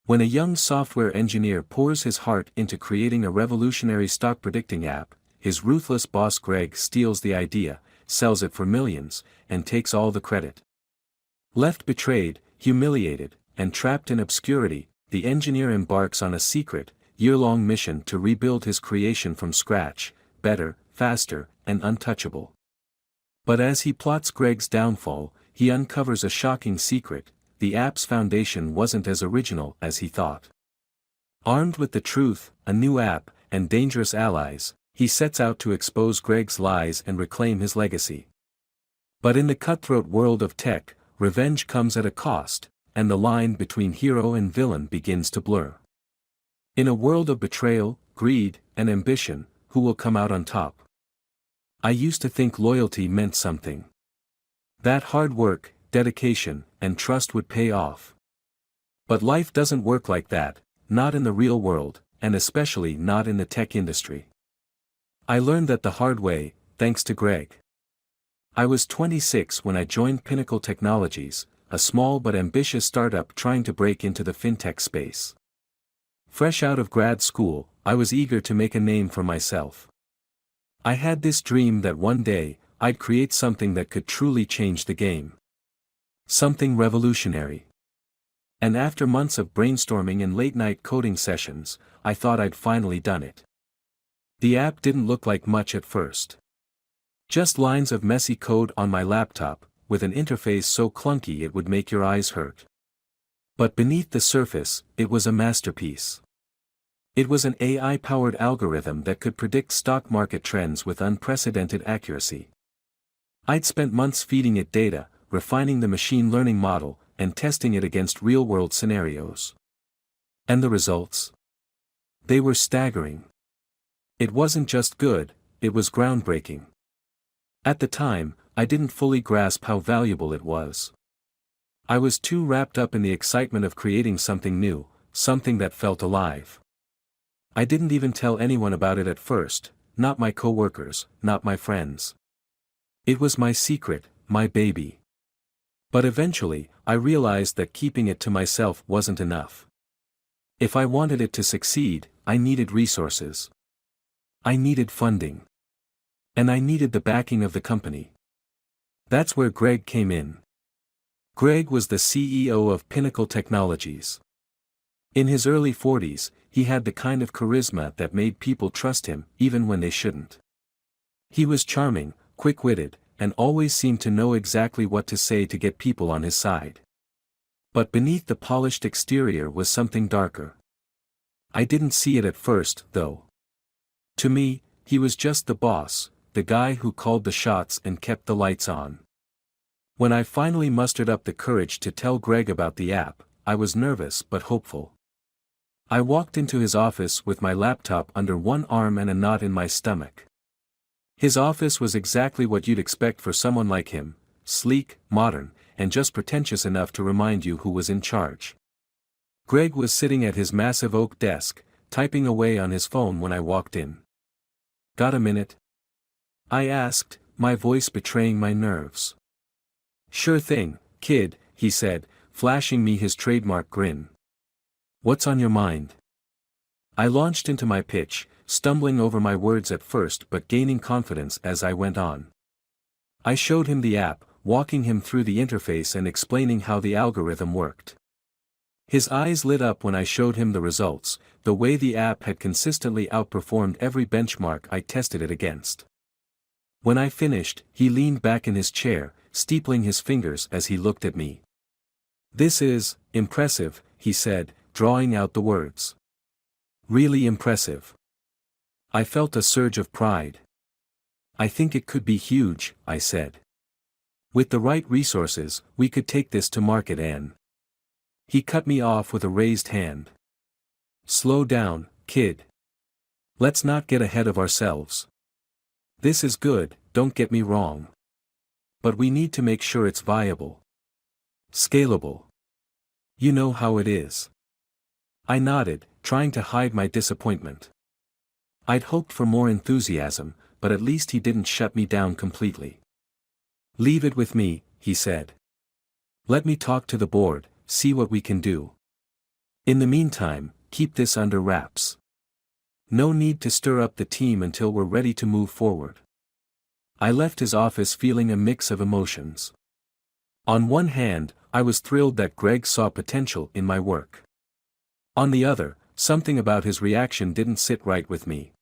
When a young software engineer pours his heart into creating a revolutionary stock predicting app, his ruthless boss Greg steals the idea, sells it for millions, and takes all the credit. Left betrayed, humiliated, and trapped in obscurity, the engineer embarks on a secret, year-long mission to rebuild his creation from scratch, better, faster, and untouchable. But as he plots Greg's downfall, he uncovers a shocking secret: the app's foundation wasn't as original as he thought. Armed with the truth, a new app, and dangerous allies, he sets out to expose Greg's lies and reclaim his legacy. But in the cutthroat world of tech, revenge comes at a cost, and the line between hero and villain begins to blur. In a world of betrayal, greed, and ambition, who will come out on top? I used to think loyalty meant something. That hard work, dedication, and trust would pay off. But life doesn't work like that, not in the real world, and especially not in the tech industry. I learned that the hard way, thanks to Greg. I was 26 when I joined Pinnacle Technologies, a small but ambitious startup trying to break into the fintech space. Fresh out of grad school, I was eager to make a name for myself. I had this dream that one day, I'd create something that could truly change the game. Something revolutionary. And after months of brainstorming and late-night coding sessions, I thought I'd finally done it. The app didn't look like much at first. Just lines of messy code on my laptop, with an interface so clunky it would make your eyes hurt. But beneath the surface, it was a masterpiece. It was an AI-powered algorithm that could predict stock market trends with unprecedented accuracy. I'd spent months feeding it data, refining the machine learning model, and testing it against real-world scenarios. And the results? They were staggering. It wasn't just good, it was groundbreaking. At the time, I didn't fully grasp how valuable it was. I was too wrapped up in the excitement of creating something new, something that felt alive. I didn't even tell anyone about it at first, not my coworkers, not my friends. It was my secret, my baby. But eventually, I realized that keeping it to myself wasn't enough. If I wanted it to succeed, I needed resources. I needed funding. And I needed the backing of the company. That's where Greg came in. Greg was the CEO of Pinnacle Technologies. In his early 40s, he had the kind of charisma that made people trust him, even when they shouldn't. He was charming, quick-witted, and always seemed to know exactly what to say to get people on his side. But beneath the polished exterior was something darker. I didn't see it at first, though. To me, he was just the boss, the guy who called the shots and kept the lights on. When I finally mustered up the courage to tell Greg about the app, I was nervous but hopeful. I walked into his office with my laptop under one arm and a knot in my stomach. His office was exactly what you'd expect for someone like him, sleek, modern, and just pretentious enough to remind you who was in charge. Greg was sitting at his massive oak desk, typing away on his phone when I walked in. "Got a minute?" I asked, my voice betraying my nerves. "Sure thing, kid," he said, flashing me his trademark grin. "What's on your mind?" I launched into my pitch, stumbling over my words at first but gaining confidence as I went on. I showed him the app, walking him through the interface and explaining how the algorithm worked. His eyes lit up when I showed him the results, the way the app had consistently outperformed every benchmark I tested it against. When I finished, he leaned back in his chair, steepling his fingers as he looked at me. "This is impressive," he said, drawing out the words. "Really impressive." I felt a surge of pride. "I think it could be huge," I said. "With the right resources, we could take this to market and—" He cut me off with a raised hand. "Slow down, kid. Let's not get ahead of ourselves. This is good, don't get me wrong. But we need to make sure it's viable. Scalable. You know how it is." I nodded, trying to hide my disappointment. I'd hoped for more enthusiasm, but at least he didn't shut me down completely. "Leave it with me," he said. "Let me talk to the board, see what we can do." In the meantime, keep this under wraps. No need to stir up the team until we're ready to move forward. I left his office feeling a mix of emotions. On one hand, I was thrilled that Greg saw potential in my work. On the other, something about his reaction didn't sit right with me.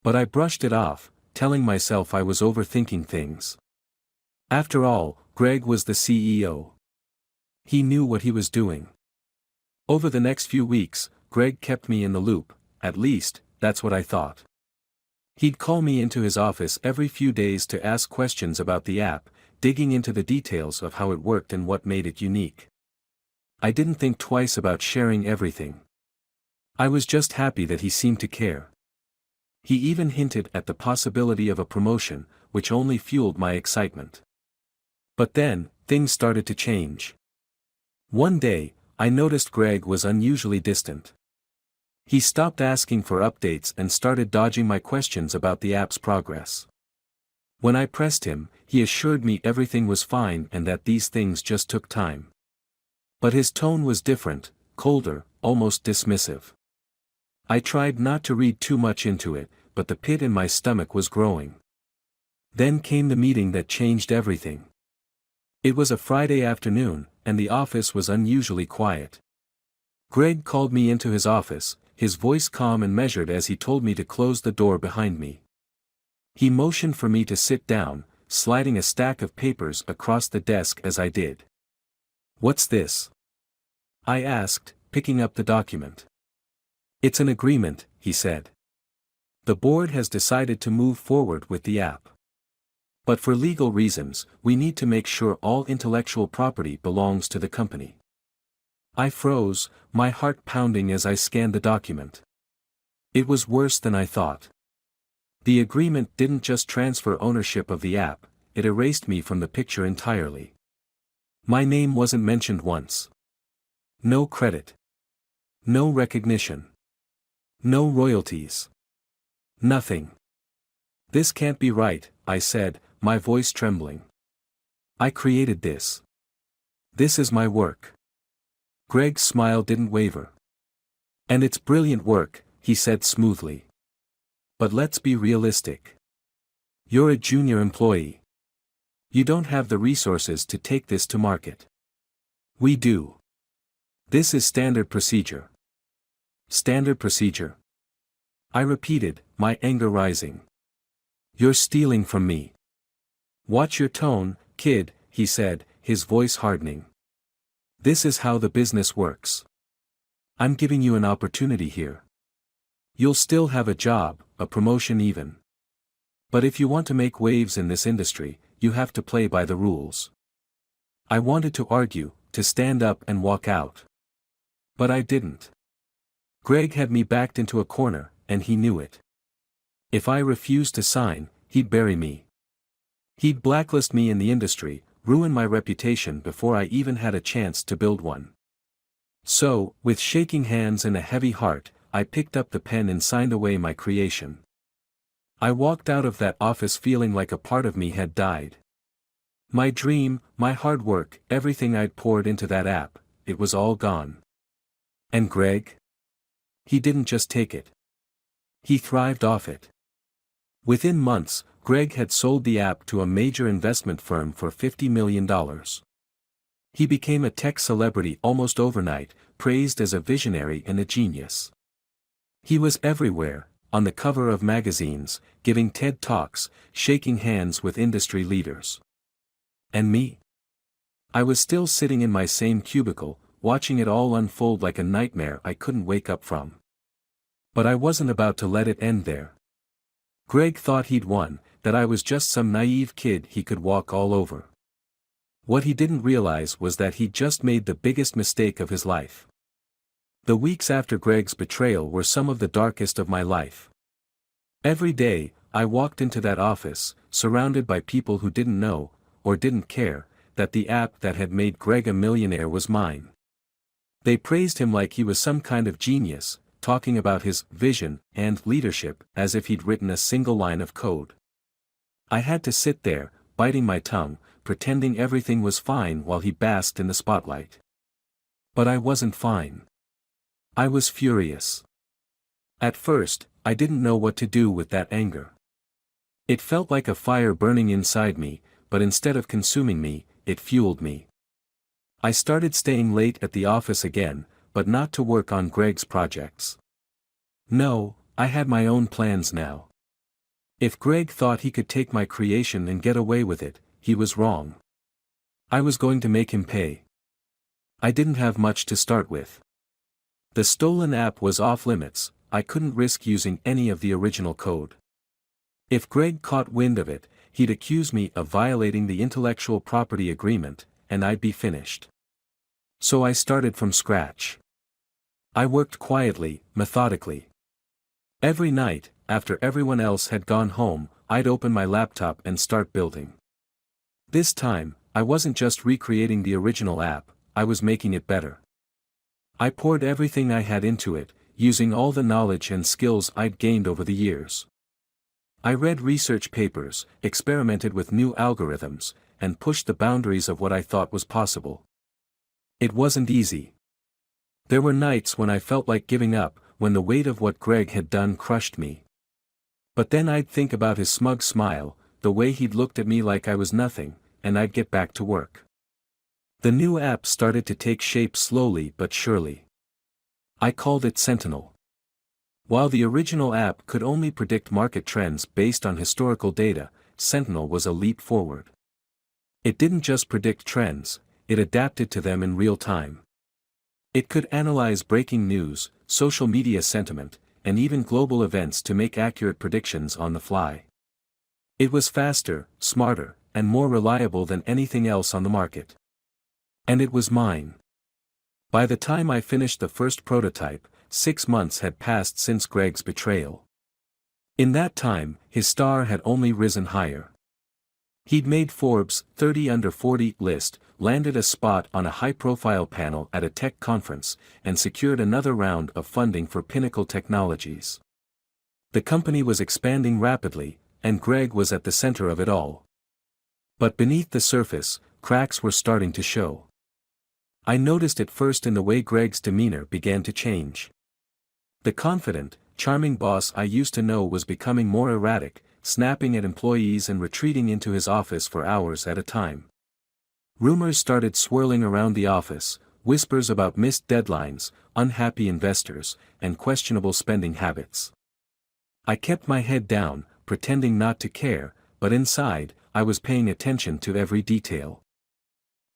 But I brushed it off, telling myself I was overthinking things. After all, Greg was the CEO. He knew what he was doing. Over the next few weeks, Greg kept me in the loop, at least, that's what I thought. He'd call me into his office every few days to ask questions about the app, digging into the details of how it worked and what made it unique. I didn't think twice about sharing everything. I was just happy that he seemed to care. He even hinted at the possibility of a promotion, which only fueled my excitement. But then, things started to change. One day, I noticed Greg was unusually distant. He stopped asking for updates and started dodging my questions about the app's progress. When I pressed him, he assured me everything was fine and that these things just took time. But his tone was different, colder, almost dismissive. I tried not to read too much into it, but the pit in my stomach was growing. Then came the meeting that changed everything. It was a Friday afternoon, and the office was unusually quiet. Greg called me into his office, his voice calm and measured as he told me to close the door behind me. He motioned for me to sit down, sliding a stack of papers across the desk as I did. "What's this?" I asked, picking up the document. "It's an agreement," he said. "The board has decided to move forward with the app. But for legal reasons, we need to make sure all intellectual property belongs to the company." I froze, my heart pounding as I scanned the document. It was worse than I thought. The agreement didn't just transfer ownership of the app, it erased me from the picture entirely. My name wasn't mentioned once. No credit. No recognition. No royalties. Nothing. "This can't be right," I said, my voice trembling. "I created this. This is my work." Greg's smile didn't waver. "And it's brilliant work," he said smoothly. "But let's be realistic. You're a junior employee. You don't have the resources to take this to market. We do. This is standard procedure." "Standard procedure?" I repeated, my anger rising. "You're stealing from me." "Watch your tone, kid," he said, his voice hardening. "This is how the business works. I'm giving you an opportunity here. You'll still have a job, a promotion even. But if you want to make waves in this industry, you have to play by the rules." I wanted to argue, to stand up and walk out. But I didn't. Greg had me backed into a corner, and he knew it. If I refused to sign, he'd bury me. He'd blacklist me in the industry, ruin my reputation before I even had a chance to build one. So, with shaking hands and a heavy heart, I picked up the pen and signed away my creation. I walked out of that office feeling like a part of me had died. My dream, my hard work, everything I'd poured into that app, it was all gone. And Greg? He didn't just take it. He thrived off it. Within months, Greg had sold the app to a major investment firm for $50 million. He became a tech celebrity almost overnight, praised as a visionary and a genius. He was everywhere, on the cover of magazines, giving TED Talks, shaking hands with industry leaders. And me? I was still sitting in my same cubicle, watching it all unfold like a nightmare I couldn't wake up from. But I wasn't about to let it end there. Greg thought he'd won, that I was just some naive kid he could walk all over. What he didn't realize was that he'd just made the biggest mistake of his life. The weeks after Greg's betrayal were some of the darkest of my life. Every day, I walked into that office, surrounded by people who didn't know, or didn't care, that the app that had made Greg a millionaire was mine. They praised him like he was some kind of genius, talking about his vision and leadership as if he'd written a single line of code. I had to sit there, biting my tongue, pretending everything was fine while he basked in the spotlight. But I wasn't fine. I was furious. At first, I didn't know what to do with that anger. It felt like a fire burning inside me, but instead of consuming me, it fueled me. I started staying late at the office again, but not to work on Greg's projects. No, I had my own plans now. If Greg thought he could take my creation and get away with it, he was wrong. I was going to make him pay. I didn't have much to start with. The stolen app was off limits. I couldn't risk using any of the original code. If Greg caught wind of it, he'd accuse me of violating the intellectual property agreement, and I'd be finished. So I started from scratch. I worked quietly, methodically. Every night, after everyone else had gone home, I'd open my laptop and start building. This time, I wasn't just recreating the original app, I was making it better. I poured everything I had into it, using all the knowledge and skills I'd gained over the years. I read research papers, experimented with new algorithms, and pushed the boundaries of what I thought was possible. It wasn't easy. There were nights when I felt like giving up, when the weight of what Greg had done crushed me. But then I'd think about his smug smile, the way he'd looked at me like I was nothing, and I'd get back to work. The new app started to take shape slowly but surely. I called it Sentinel. While the original app could only predict market trends based on historical data, Sentinel was a leap forward. It didn't just predict trends, it adapted to them in real time. It could analyze breaking news, social media sentiment, and even global events to make accurate predictions on the fly. It was faster, smarter, and more reliable than anything else on the market. And it was mine. By the time I finished the first prototype, 6 months had passed since Greg's betrayal. In that time, his star had only risen higher. He'd made Forbes' 30 Under 40 list, landed a spot on a high-profile panel at a tech conference, and secured another round of funding for Pinnacle Technologies. The company was expanding rapidly, and Greg was at the center of it all. But beneath the surface, cracks were starting to show. I noticed it first in the way Greg's demeanor began to change. The confident, charming boss I used to know was becoming more erratic, snapping at employees and retreating into his office for hours at a time. Rumors started swirling around the office, whispers about missed deadlines, unhappy investors, and questionable spending habits. I kept my head down, pretending not to care, but inside, I was paying attention to every detail.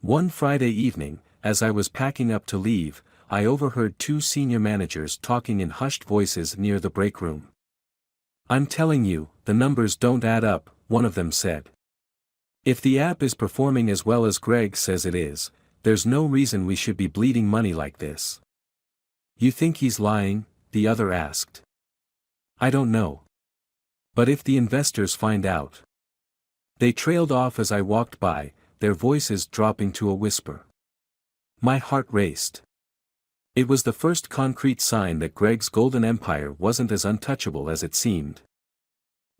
One Friday evening, as I was packing up to leave, I overheard 2 senior managers talking in hushed voices near the break room. "I'm telling you, the numbers don't add up," one of them said. "If the app is performing as well as Greg says it is, there's no reason we should be bleeding money like this." "You think he's lying?" the other asked. "I don't know. But if the investors find out..." They trailed off as I walked by, their voices dropping to a whisper. My heart raced. It was the first concrete sign that Greg's golden empire wasn't as untouchable as it seemed.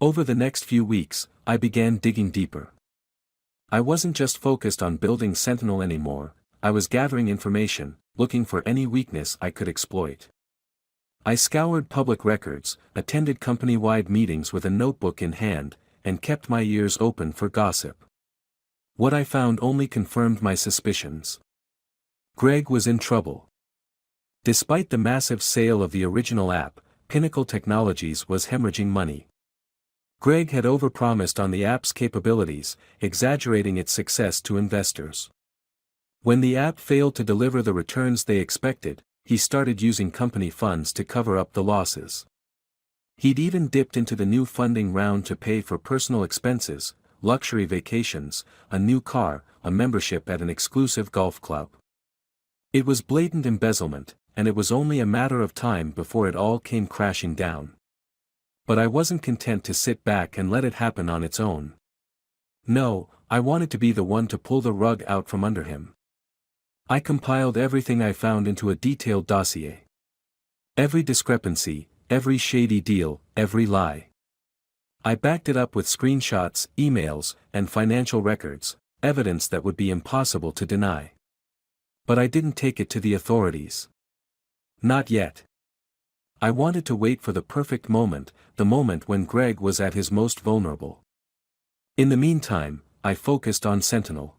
Over the next few weeks, I began digging deeper. I wasn't just focused on building Sentinel anymore, I was gathering information, looking for any weakness I could exploit. I scoured public records, attended company-wide meetings with a notebook in hand, and kept my ears open for gossip. What I found only confirmed my suspicions. Greg was in trouble. Despite the massive sale of the original app, Pinnacle Technologies was hemorrhaging money. Greg had overpromised on the app's capabilities, exaggerating its success to investors. When the app failed to deliver the returns they expected, he started using company funds to cover up the losses. He'd even dipped into the new funding round to pay for personal expenses, luxury vacations, a new car, a membership at an exclusive golf club. It was blatant embezzlement, and it was only a matter of time before it all came crashing down. But I wasn't content to sit back and let it happen on its own. No, I wanted to be the one to pull the rug out from under him. I compiled everything I found into a detailed dossier. Every discrepancy, every shady deal, every lie. I backed it up with screenshots, emails, and financial records, evidence that would be impossible to deny. But I didn't take it to the authorities. Not yet. I wanted to wait for the perfect moment, the moment when Greg was at his most vulnerable. In the meantime, I focused on Sentinel.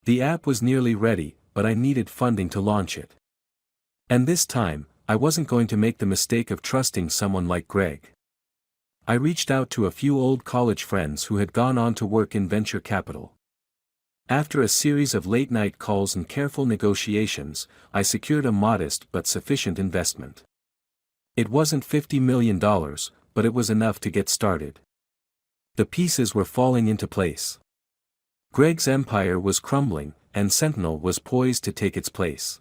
The app was nearly ready, but I needed funding to launch it. And this time, I wasn't going to make the mistake of trusting someone like Greg. I reached out to a few old college friends who had gone on to work in venture capital. After a series of late-night calls and careful negotiations, I secured a modest but sufficient investment. It wasn't $50 million, but it was enough to get started. The pieces were falling into place. Greg's empire was crumbling, and Sentinel was poised to take its place.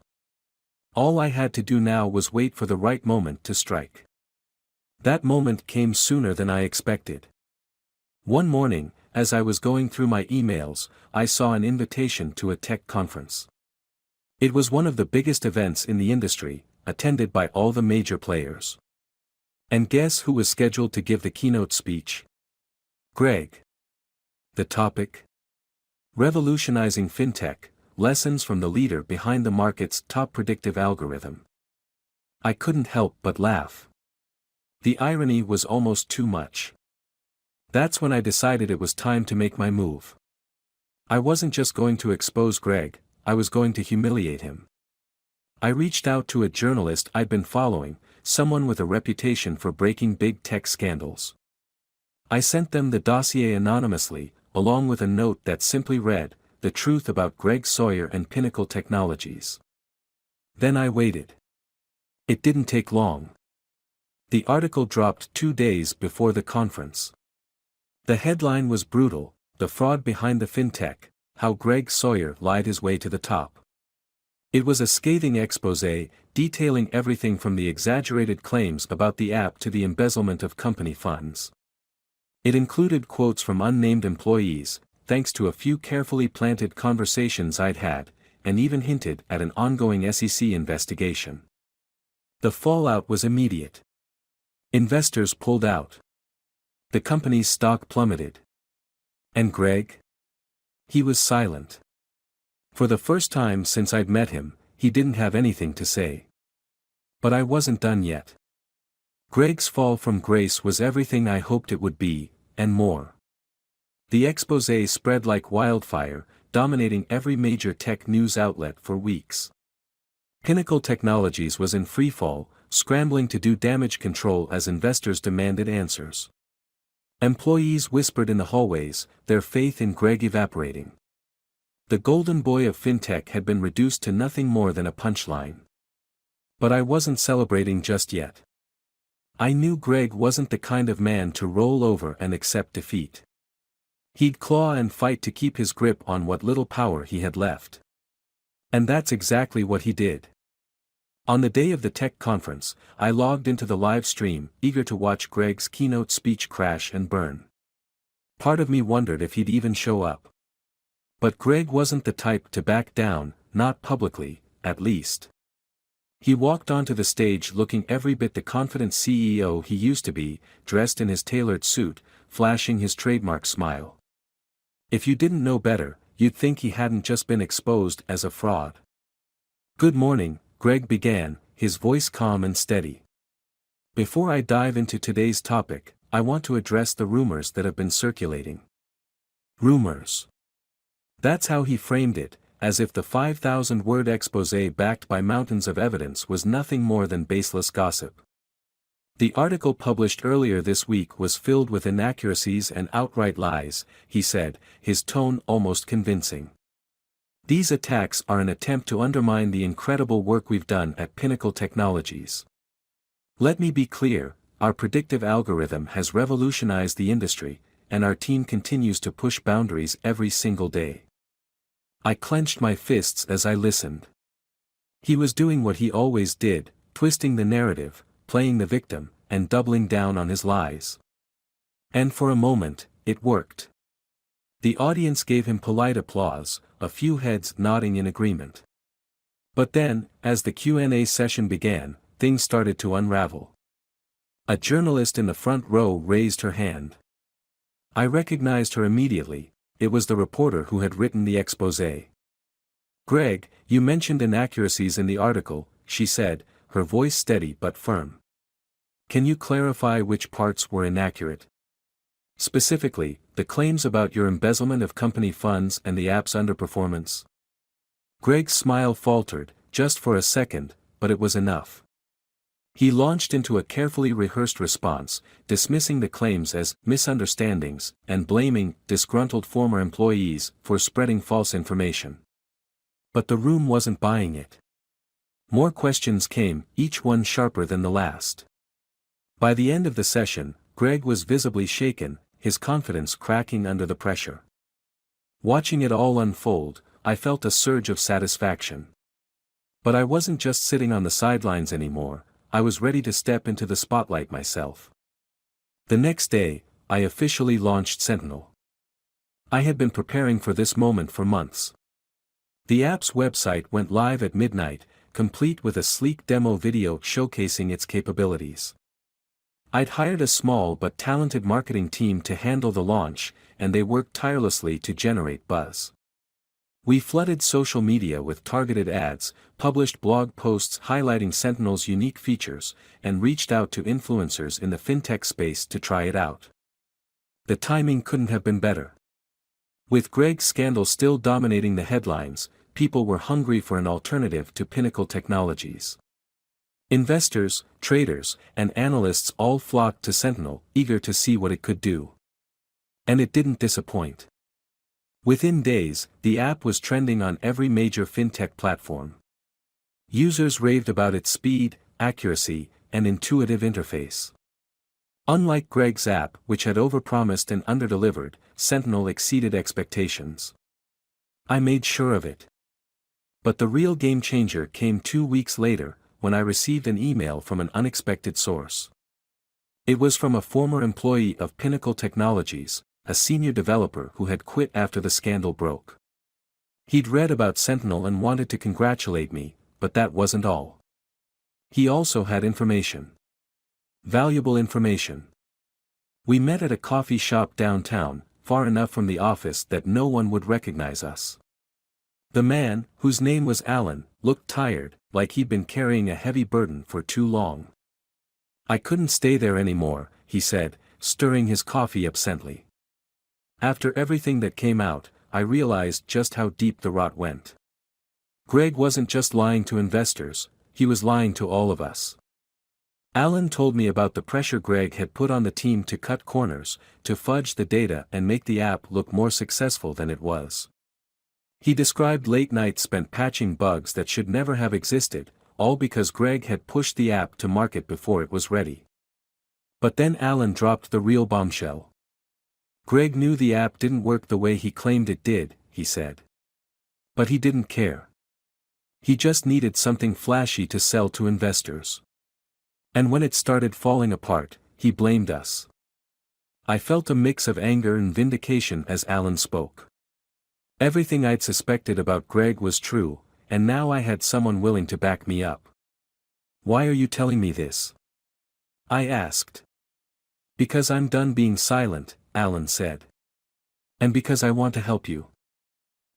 All I had to do now was wait for the right moment to strike. That moment came sooner than I expected. One morning, as I was going through my emails, I saw an invitation to a tech conference. It was one of the biggest events in the industry, attended by all the major players. And guess who was scheduled to give the keynote speech? Greg. The topic? Revolutionizing FinTech, lessons from the leader behind the market's top predictive algorithm. I couldn't help but laugh. The irony was almost too much. That's when I decided it was time to make my move. I wasn't just going to expose Greg, I was going to humiliate him. I reached out to a journalist I'd been following, someone with a reputation for breaking big tech scandals. I sent them the dossier anonymously, along with a note that simply read, "The truth about Greg Sawyer and Pinnacle Technologies." Then I waited. It didn't take long. The article dropped 2 days before the conference. The headline was brutal: "The fraud behind the fintech, how Greg Sawyer lied his way to the top." It was a scathing exposé, detailing everything from the exaggerated claims about the app to the embezzlement of company funds. It included quotes from unnamed employees, thanks to a few carefully planted conversations I'd had, and even hinted at an ongoing SEC investigation. The fallout was immediate. Investors pulled out. The company's stock plummeted. And Greg? He was silent. For the first time since I'd met him, he didn't have anything to say. But I wasn't done yet. Greg's fall from grace was everything I hoped it would be, and more. The exposé spread like wildfire, dominating every major tech news outlet for weeks. Pinnacle Technologies was in freefall, scrambling to do damage control as investors demanded answers. Employees whispered in the hallways, their faith in Greg evaporating. The golden boy of fintech had been reduced to nothing more than a punchline. But I wasn't celebrating just yet. I knew Greg wasn't the kind of man to roll over and accept defeat. He'd claw and fight to keep his grip on what little power he had left. And that's exactly what he did. On the day of the tech conference, I logged into the live stream, eager to watch Greg's keynote speech crash and burn. Part of me wondered if he'd even show up. But Greg wasn't the type to back down, not publicly, at least. He walked onto the stage looking every bit the confident CEO he used to be, dressed in his tailored suit, flashing his trademark smile. If you didn't know better, you'd think he hadn't just been exposed as a fraud. "Good morning," Greg began, his voice calm and steady. "Before I dive into today's topic, I want to address the rumors that have been circulating." Rumors. That's how he framed it, as if the 5,000-word exposé backed by mountains of evidence was nothing more than baseless gossip. The article published earlier this week was filled with inaccuracies and outright lies, he said, his tone almost convincing. "These attacks are an attempt to undermine the incredible work we've done at Pinnacle Technologies. Let me be clear, our predictive algorithm has revolutionized the industry, and our team continues to push boundaries every single day." I clenched my fists as I listened. He was doing what he always did, twisting the narrative, playing the victim, and doubling down on his lies. And for a moment, it worked. The audience gave him polite applause, a few heads nodding in agreement. But then, as the Q&A session began, things started to unravel. A journalist in the front row raised her hand. I recognized her immediately. It was the reporter who had written the exposé. "Greg, you mentioned inaccuracies in the article," she said, her voice steady but firm. Can you clarify which parts were inaccurate? Specifically, the claims about your embezzlement of company funds and the app's underperformance. Greg's smile faltered, just for a second, but it was enough. He launched into a carefully rehearsed response, dismissing the claims as misunderstandings and blaming disgruntled former employees for spreading false information. But the room wasn't buying it. More questions came, each one sharper than the last. By the end of the session, Greg was visibly shaken, his confidence cracking under the pressure. Watching it all unfold, I felt a surge of satisfaction. But I wasn't just sitting on the sidelines anymore, I was ready to step into the spotlight myself. The next day, I officially launched Sentinel. I had been preparing for this moment for months. The app's website went live at midnight, complete with a sleek demo video showcasing its capabilities. I'd hired a small but talented marketing team to handle the launch, and they worked tirelessly to generate buzz. We flooded social media with targeted ads, published blog posts highlighting Sentinel's unique features, and reached out to influencers in the fintech space to try it out. The timing couldn't have been better. With Greg's scandal still dominating the headlines, people were hungry for an alternative to Pinnacle Technologies. Investors, traders, and analysts all flocked to Sentinel, eager to see what it could do. And it didn't disappoint. Within days, the app was trending on every major fintech platform. Users raved about its speed, accuracy, and intuitive interface. Unlike Greg's app, which had overpromised and underdelivered, Sentinel exceeded expectations. I made sure of it. But the real game changer came 2 weeks later, when I received an email from an unexpected source. It was from a former employee of Pinnacle Technologies, a senior developer who had quit after the scandal broke. He'd read about Sentinel and wanted to congratulate me, but that wasn't all. He also had information. Valuable information. We met at a coffee shop downtown, far enough from the office that no one would recognize us. The man, whose name was Alan, looked tired, like he'd been carrying a heavy burden for too long. I couldn't stay there anymore, he said, stirring his coffee absently. After everything that came out, I realized just how deep the rot went. Greg wasn't just lying to investors, he was lying to all of us. Alan told me about the pressure Greg had put on the team to cut corners, to fudge the data and make the app look more successful than it was. He described late nights spent patching bugs that should never have existed, all because Greg had pushed the app to market before it was ready. But then Alan dropped the real bombshell. Greg knew the app didn't work the way he claimed it did, he said. But he didn't care. He just needed something flashy to sell to investors. And when it started falling apart, he blamed us. I felt a mix of anger and vindication as Alan spoke. Everything I'd suspected about Greg was true, and now I had someone willing to back me up. Why are you telling me this? I asked. Because I'm done being silent, Alan said. And because I want to help you.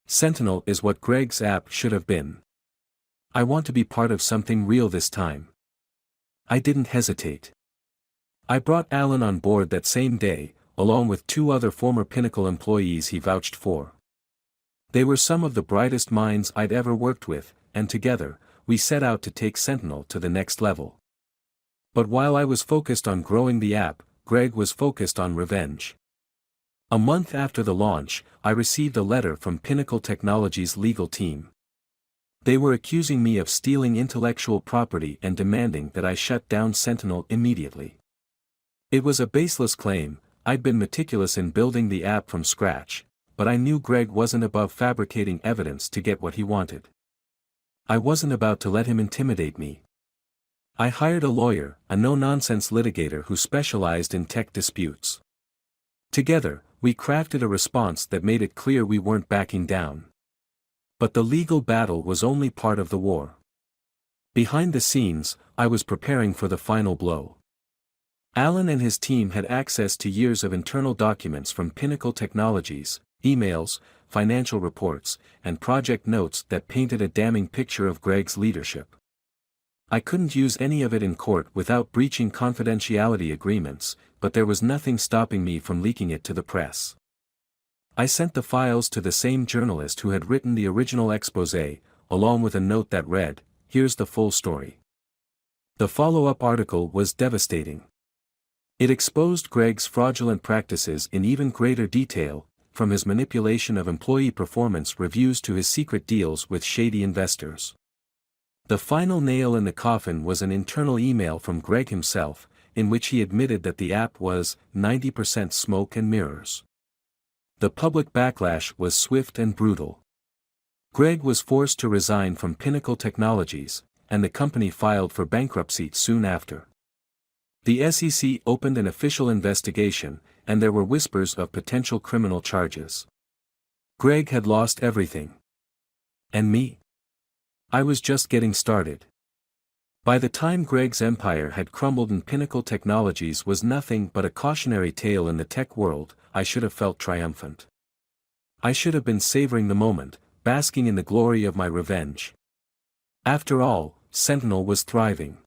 Sentinel is what Greg's app should have been. I want to be part of something real this time. I didn't hesitate. I brought Alan on board that same day, along with 2 other former Pinnacle employees he vouched for. They were some of the brightest minds I'd ever worked with, and together, we set out to take Sentinel to the next level. But while I was focused on growing the app, Greg was focused on revenge. A month after the launch, I received a letter from Pinnacle Technologies' legal team. They were accusing me of stealing intellectual property and demanding that I shut down Sentinel immediately. It was a baseless claim. I'd been meticulous in building the app from scratch, but I knew Greg wasn't above fabricating evidence to get what he wanted. I wasn't about to let him intimidate me. I hired a lawyer, a no-nonsense litigator who specialized in tech disputes. Together, we crafted a response that made it clear we weren't backing down. But the legal battle was only part of the war. Behind the scenes, I was preparing for the final blow. Alan and his team had access to years of internal documents from Pinnacle Technologies, emails, financial reports, and project notes that painted a damning picture of Greg's leadership. I couldn't use any of it in court without breaching confidentiality agreements, but there was nothing stopping me from leaking it to the press. I sent the files to the same journalist who had written the original exposé, along with a note that read, "Here's the full story." The follow-up article was devastating. It exposed Greg's fraudulent practices in even greater detail, from his manipulation of employee performance reviews to his secret deals with shady investors. The final nail in the coffin was an internal email from Greg himself, in which he admitted that the app was 90% smoke and mirrors. The public backlash was swift and brutal. Greg was forced to resign from Pinnacle Technologies, and the company filed for bankruptcy soon after. The SEC opened an official investigation, and there were whispers of potential criminal charges. Greg had lost everything. And me? I was just getting started. By the time Greg's empire had crumbled and Pinnacle Technologies was nothing but a cautionary tale in the tech world, I should have felt triumphant. I should have been savoring the moment, basking in the glory of my revenge. After all, Sentinel was thriving.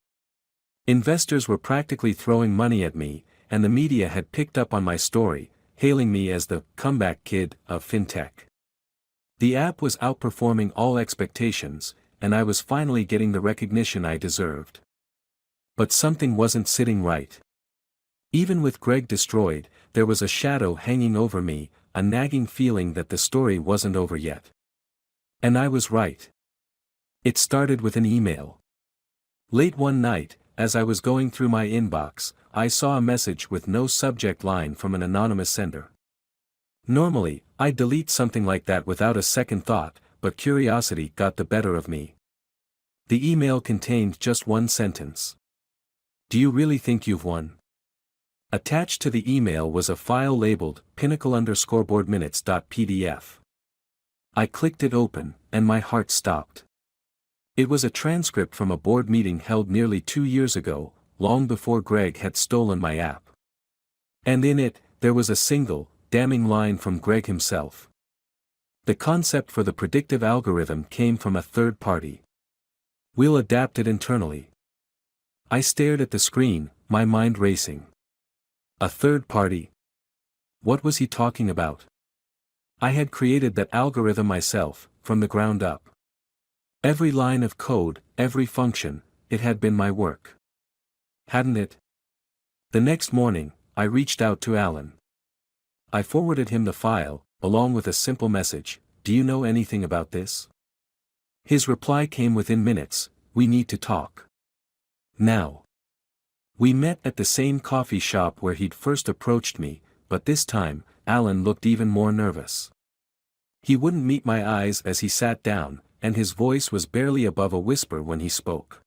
Investors were practically throwing money at me, and the media had picked up on my story, hailing me as the comeback kid of fintech. The app was outperforming all expectations, and I was finally getting the recognition I deserved. But something wasn't sitting right. Even with Greg destroyed, there was a shadow hanging over me, a nagging feeling that the story wasn't over yet. And I was right. It started with an email. Late one night, as I was going through my inbox, I saw a message with no subject line from an anonymous sender. Normally, I'd delete something like that without a second thought, but curiosity got the better of me. The email contained just one sentence. "Do you really think you've won?" Attached to the email was a file labeled pinnacle_boardminutes.pdf. I clicked it open, and my heart stopped. It was a transcript from a board meeting held nearly 2 years ago, long before Greg had stolen my app. And in it, there was a single, damning line from Greg himself. The concept for the predictive algorithm came from a third party. "We'll adapt it internally." I stared at the screen, my mind racing. A third party? What was he talking about? I had created that algorithm myself, from the ground up. Every line of code, every function, it had been my work. Hadn't it? The next morning, I reached out to Alan. I forwarded him the file, along with a simple message, "Do you know anything about this?" His reply came within minutes, "We need to talk. Now." We met at the same coffee shop where he'd first approached me, but this time, Alan looked even more nervous. He wouldn't meet my eyes as he sat down, and his voice was barely above a whisper when he spoke.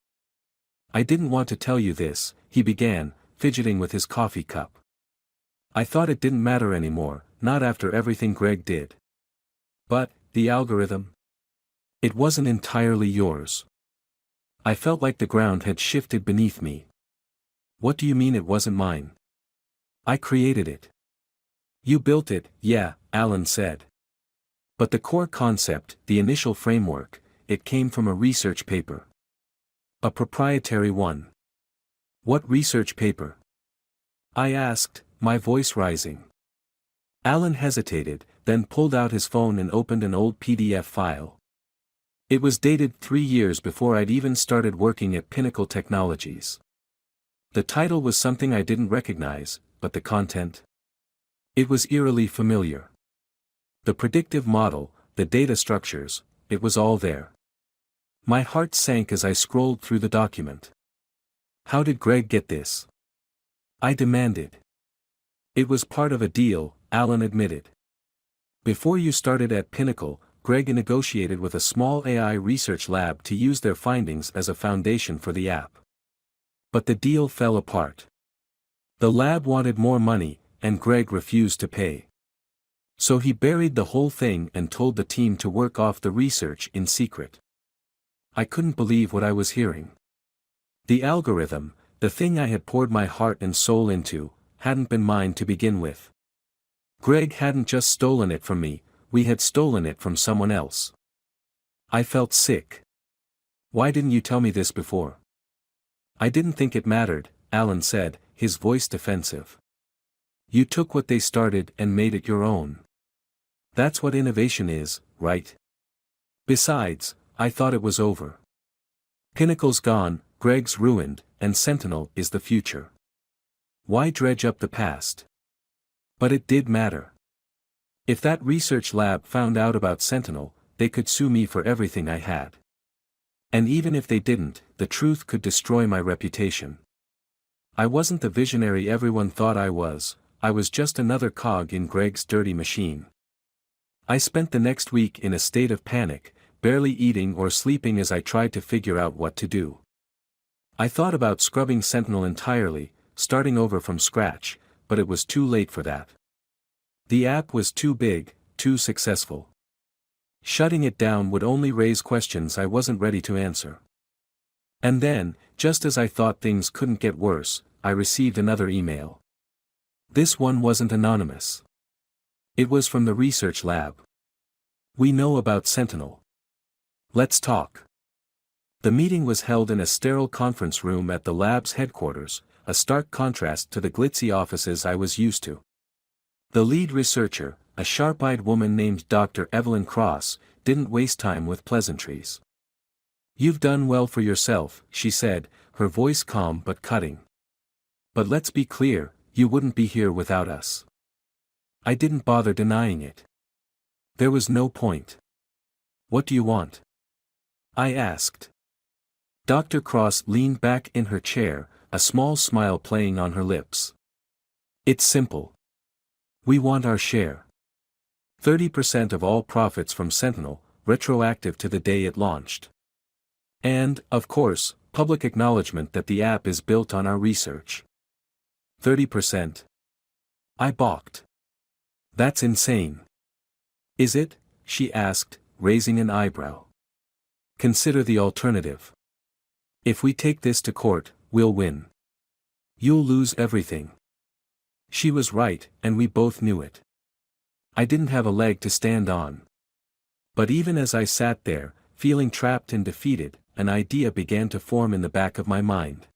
"I didn't want to tell you this," he began, fidgeting with his coffee cup. "I thought it didn't matter anymore, not after everything Greg did. But, the algorithm? It wasn't entirely yours." I felt like the ground had shifted beneath me. "What do you mean it wasn't mine?" "I created it." "You built it, yeah," Alan said. "But the core concept, the initial framework, it came from a research paper. A proprietary one." "What research paper?" I asked, my voice rising. Alan hesitated, then pulled out his phone and opened an old PDF file. It was dated 3 years before I'd even started working at Pinnacle Technologies. The title was something I didn't recognize, but the content? It was eerily familiar. The predictive model, the data structures, it was all there. My heart sank as I scrolled through the document. How did Greg get this? I demanded. It was part of a deal, Alan admitted. Before you started at Pinnacle, Greg negotiated with a small AI research lab to use their findings as a foundation for the app. But the deal fell apart. The lab wanted more money, and Greg refused to pay. So he buried the whole thing and told the team to work off the research in secret. I couldn't believe what I was hearing. The algorithm, the thing I had poured my heart and soul into, hadn't been mine to begin with. Greg hadn't just stolen it from me, we had stolen it from someone else. I felt sick. Why didn't you tell me this before? I didn't think it mattered, Alan said, his voice defensive. You took what they started and made it your own. That's what innovation is, right? Besides, I thought it was over. Pinnacle's gone, Greg's ruined, and Sentinel is the future. Why dredge up the past? But it did matter. If that research lab found out about Sentinel, they could sue me for everything I had. And even if they didn't, the truth could destroy my reputation. I wasn't the visionary everyone thought I was just another cog in Greg's dirty machine. I spent the next week in a state of panic, barely eating or sleeping as I tried to figure out what to do. I thought about scrubbing Sentinel entirely, starting over from scratch, but it was too late for that. The app was too big, too successful. Shutting it down would only raise questions I wasn't ready to answer. And then, just as I thought things couldn't get worse, I received another email. This one wasn't anonymous. It was from the research lab. We know about Sentinel. Let's talk. The meeting was held in a sterile conference room at the lab's headquarters, a stark contrast to the glitzy offices I was used to. The lead researcher, a sharp-eyed woman named Dr. Evelyn Cross, didn't waste time with pleasantries. You've done well for yourself, she said, her voice calm but cutting. But let's be clear, you wouldn't be here without us. I didn't bother denying it. There was no point. What do you want? I asked. Dr. Cross leaned back in her chair, a small smile playing on her lips. It's simple. We want our share. 30% of all profits from Sentinel, retroactive to the day it launched. And, of course, public acknowledgement that the app is built on our research. 30%. I balked. That's insane. Is it? She asked, raising an eyebrow. Consider the alternative. If we take this to court, we'll win. You'll lose everything. She was right, and we both knew it. I didn't have a leg to stand on. But even as I sat there, feeling trapped and defeated, an idea began to form in the back of my mind.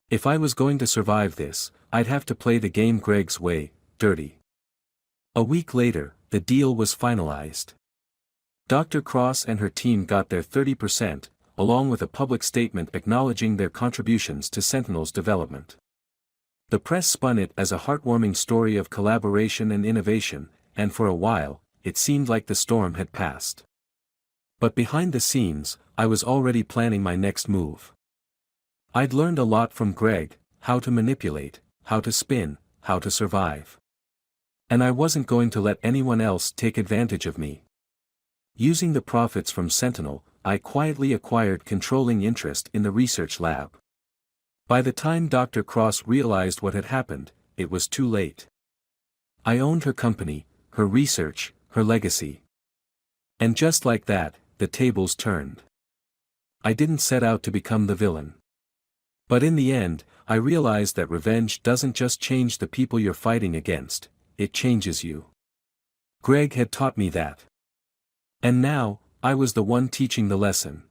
If I was going to survive this, I'd have to play the game Greg's way, dirty. A week later, the deal was finalized. Dr. Cross and her team got their 30%, along with a public statement acknowledging their contributions to Sentinel's development. The press spun it as a heartwarming story of collaboration and innovation, and for a while, it seemed like the storm had passed. But behind the scenes, I was already planning my next move. I'd learned a lot from Greg, how to manipulate, how to spin, how to survive. And I wasn't going to let anyone else take advantage of me. Using the profits from Sentinel, I quietly acquired controlling interest in the research lab. By the time Dr. Cross realized what had happened, it was too late. I owned her company, her research, her legacy. And just like that, the tables turned. I didn't set out to become the villain. But in the end, I realized that revenge doesn't just change the people you're fighting against, it changes you. Greg had taught me that. And now, I was the one teaching the lesson.